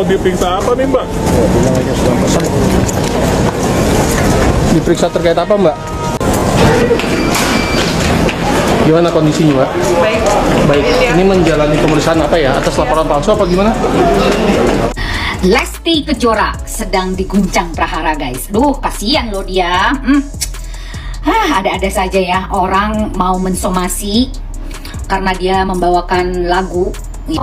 diperiksa apa nih, Mbak? Bilang aja sudah pesan. Diperiksa terkait apa, Mbak? Gimana kondisinya, Mbak? Baik. Baik. Ini menjalani pemeriksaan apa ya? Atas laporan palsu apa gimana? Lesti Kejora sedang diguncang prahara, guys. Duh, kasihan loh dia. Ada-ada saja ya orang mau mensomasi karena dia membawakan lagu.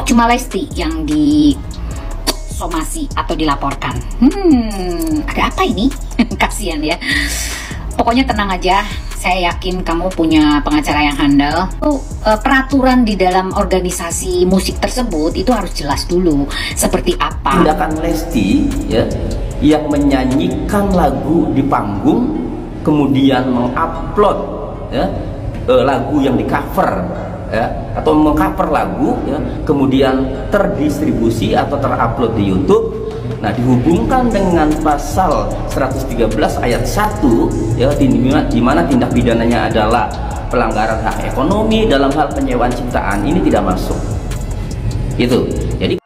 Cuma Lesti yang disomasi atau dilaporkan. Ada apa ini? Kasihan ya. Pokoknya tenang aja. Saya yakin kamu punya pengacara yang handal. Peraturan di dalam organisasi musik tersebut itu harus jelas dulu seperti apa. Tindakan Lesti ya, yang menyanyikan lagu di panggung, kemudian mengupload ya, lagu yang di cover ya, atau mengcover lagu ya, kemudian terdistribusi atau terupload di YouTube. Nah, dihubungkan dengan pasal 113 ayat 1 ya, di mana tindak pidananya adalah pelanggaran hak ekonomi dalam hal penyewaan ciptaan, ini tidak masuk. Itu. Jadi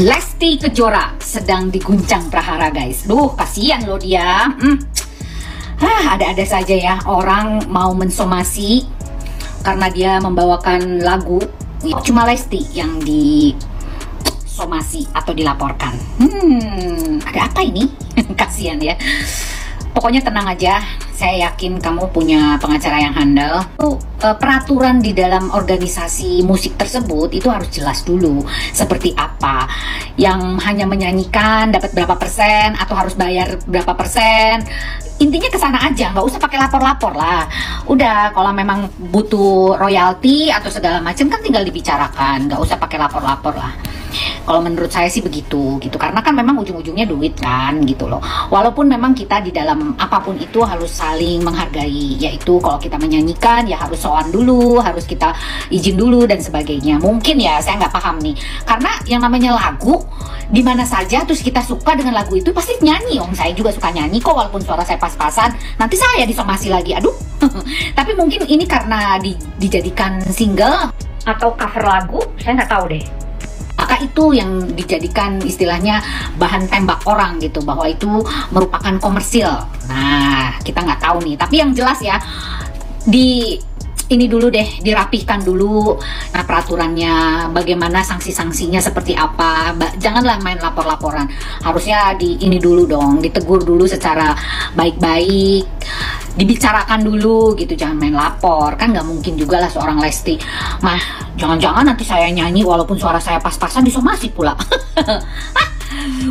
Lesti Kejora sedang diguncang prahara, guys. Duh, kasihan loh dia. Ada-ada saja ya orang mau mensomasi karena dia membawakan lagu. Cuma Lesti yang disomasi atau dilaporkan. Ada apa ini? Kasihan ya. Pokoknya tenang aja. Saya yakin kamu punya pengacara yang handal. Peraturan di dalam organisasi musik tersebut itu harus jelas dulu seperti apa. Yang hanya menyanyikan dapat berapa persen atau harus bayar berapa persen. Intinya kesana aja, nggak usah pakai lapor-lapor lah. Udah, kalau memang butuh royalti atau segala macam kan tinggal dibicarakan, nggak usah pakai lapor-lapor lah. Kalau menurut saya sih begitu gitu, karena kan memang ujung-ujungnya duit kan gitu loh. Walaupun memang kita di dalam apapun itu harus saling menghargai, yaitu kalau kita menyanyikan ya harus sowan dulu, harus kita izin dulu dan sebagainya. Mungkin ya saya nggak paham nih, karena yang namanya lagu di mana saja terus kita suka dengan lagu itu pasti nyanyi. Saya juga suka nyanyi kok, walaupun suara saya pas-pasan. Nanti saya disomasi lagi, aduh. Tapi mungkin ini karena dijadikan single atau cover lagu, saya nggak tahu deh. Maka itu yang dijadikan istilahnya bahan tembak orang gitu, bahwa itu merupakan komersil. Nah, kita nggak tahu nih. Tapi yang jelas ya, ini dulu deh, dirapihkan dulu. Nah, peraturannya bagaimana, sanksi-sanksinya seperti apa. Janganlah main lapor-laporan. Harusnya ini dulu dong, ditegur dulu secara baik-baik, dibicarakan dulu gitu, jangan main lapor. Kan nggak mungkin juga lah seorang Lesti, mah jangan-jangan nanti saya nyanyi walaupun suara saya pas-pasan disomasi pula.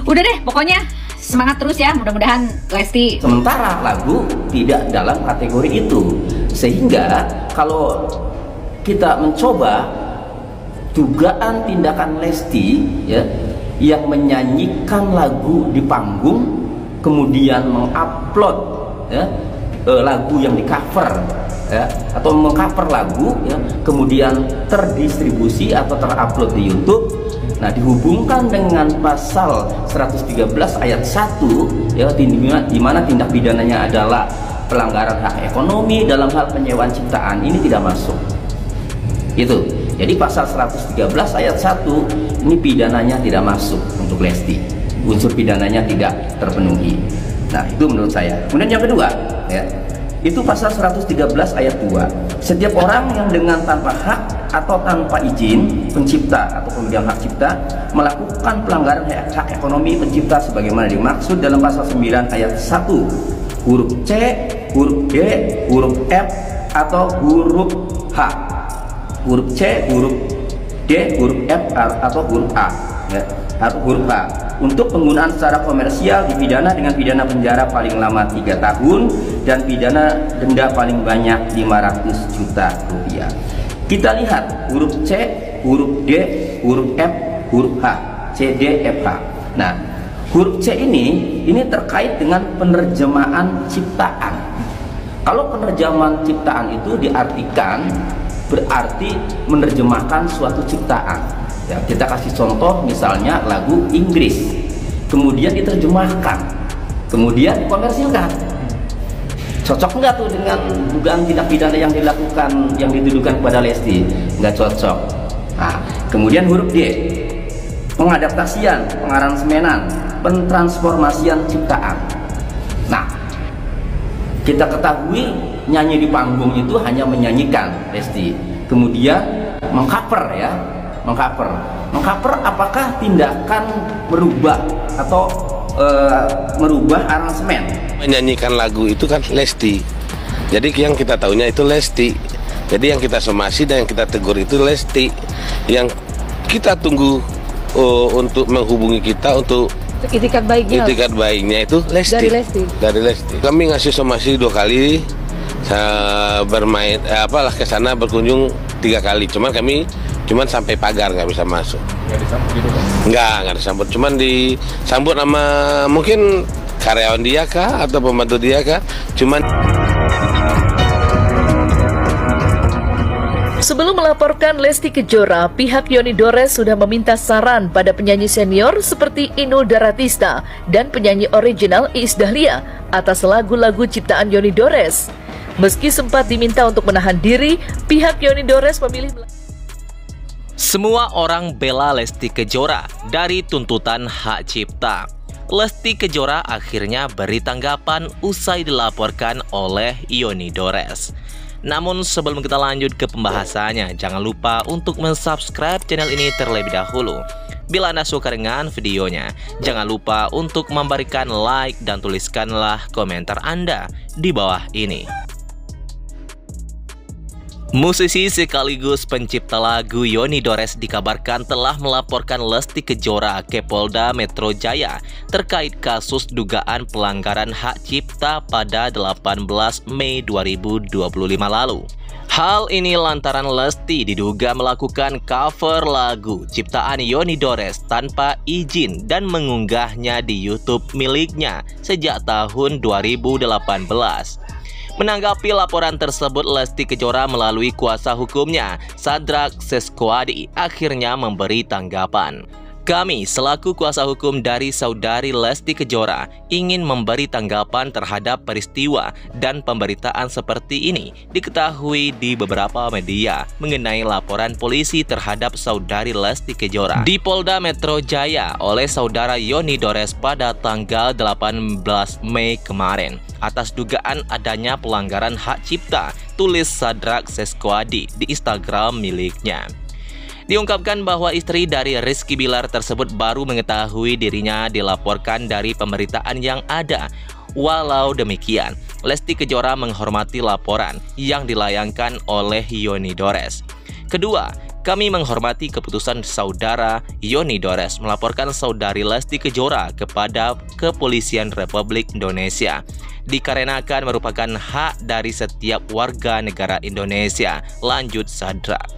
Udah deh, pokoknya semangat terus ya, mudah-mudahan Lesti. sementara lagu tidak dalam kategori itu, sehingga kalau kita mencoba dugaan tindakan Lesti ya, yang menyanyikan lagu di panggung, kemudian mengupload ya, lagu yang di cover ya, atau mengcover lagu ya, kemudian terdistribusi atau terupload di YouTube. Nah, dihubungkan dengan pasal 113 ayat 1 ya, di mana tindak pidananya adalah pelanggaran hak ekonomi dalam hal penyewaan ciptaan, ini tidak masuk. Itu. Jadi pasal 113 ayat 1 ini pidananya tidak masuk untuk Lesti. Unsur pidananya tidak terpenuhi. Nah, itu menurut saya. Kemudian yang kedua ya, itu pasal 113 ayat 2. Setiap orang yang dengan tanpa hak atau tanpa izin pencipta atau pemegang hak cipta melakukan pelanggaran hak ekonomi pencipta sebagaimana dimaksud dalam pasal 9 ayat 1 huruf C, huruf D, huruf F atau huruf H. Huruf C, huruf D, huruf F atau huruf A ya, atau huruf A. Untuk penggunaan secara komersial dipidana dengan pidana penjara paling lama 3 tahun dan pidana denda paling banyak 500 juta rupiah. Kita lihat huruf C, huruf D, huruf F, huruf H, C, D, F, H. Nah, huruf C ini terkait dengan penerjemahan ciptaan. Kalau penerjemahan ciptaan itu diartikan berarti menerjemahkan suatu ciptaan. Ya, kita kasih contoh misalnya lagu Inggris, kemudian diterjemahkan, kemudian komersilkan. Cocok nggak tuh dengan dugaan tindak pidana yang dilakukan, yang dituduhkan kepada Lesti? Nggak cocok. Nah, kemudian huruf D, pengadaptasian, pengaransemenan, pentransformasian ciptaan. Nah, kita ketahui nyanyi di panggung itu hanya menyanyikan, Lesti. Kemudian mengcover ya, mengcover apakah tindakan merubah atau merubah aransemen? Menyanyikan lagu itu kan Lesti. Jadi yang kita tahunya itu Lesti. Jadi yang kita somasi dan yang kita tegur itu Lesti. Yang kita tunggu untuk menghubungi kita untuk itikat baiknya itu Lesti. Dari Lesti. Kami ngasih somasi 2 kali, bermain ke sana berkunjung 3 kali. Cuman kami sampai pagar, nggak bisa masuk. Nggak disambut gitu kan? Nggak disambut. Cuman disambut sama mungkin karyawan dia kah atau pembantu dia kah. Cuman sebelum melaporkan Lesti Kejora, pihak Yoni Dores sudah meminta saran pada penyanyi senior seperti Inul Daratista dan penyanyi original Iis Dahlia atas lagu-lagu ciptaan Yoni Dores. Meski sempat diminta untuk menahan diri, pihak Yoni Dores memilih semua orang bela Lesti Kejora dari tuntutan hak cipta. Lesti Kejora akhirnya beri tanggapan usai dilaporkan oleh Yoni Dores. Namun sebelum kita lanjut ke pembahasannya, jangan lupa untuk mensubscribe channel ini terlebih dahulu. Bila Anda suka dengan videonya, jangan lupa untuk memberikan like dan tuliskanlah komentar Anda di bawah ini. Musisi sekaligus pencipta lagu Yoni Dores dikabarkan telah melaporkan Lesti Kejora ke Polda Metro Jaya terkait kasus dugaan pelanggaran hak cipta pada 18 Mei 2025 lalu. Hal ini lantaran Lesti diduga melakukan cover lagu ciptaan Yoni Dores tanpa izin dan mengunggahnya di YouTube miliknya sejak tahun 2018. Menanggapi laporan tersebut, Lesti Kejora melalui kuasa hukumnya, Sadrak Seskwadi, akhirnya memberi tanggapan. Kami selaku kuasa hukum dari saudari Lesti Kejora ingin memberi tanggapan terhadap peristiwa dan pemberitaan seperti ini diketahui di beberapa media mengenai laporan polisi terhadap saudari Lesti Kejora di Polda Metro Jaya oleh saudara Yoni Dores pada tanggal 18 Mei kemarin atas dugaan adanya pelanggaran hak cipta, tulis Sadrak Seskwadi di Instagram miliknya. Diungkapkan bahwa istri dari Rizky Bilar tersebut baru mengetahui dirinya dilaporkan dari pemberitaan yang ada. Walau demikian, Lesti Kejora menghormati laporan yang dilayangkan oleh Yoni Dores. Kedua, kami menghormati keputusan saudara Yoni Dores melaporkan saudari Lesti Kejora kepada Kepolisian Republik Indonesia dikarenakan merupakan hak dari setiap warga negara Indonesia, lanjut Sadrak.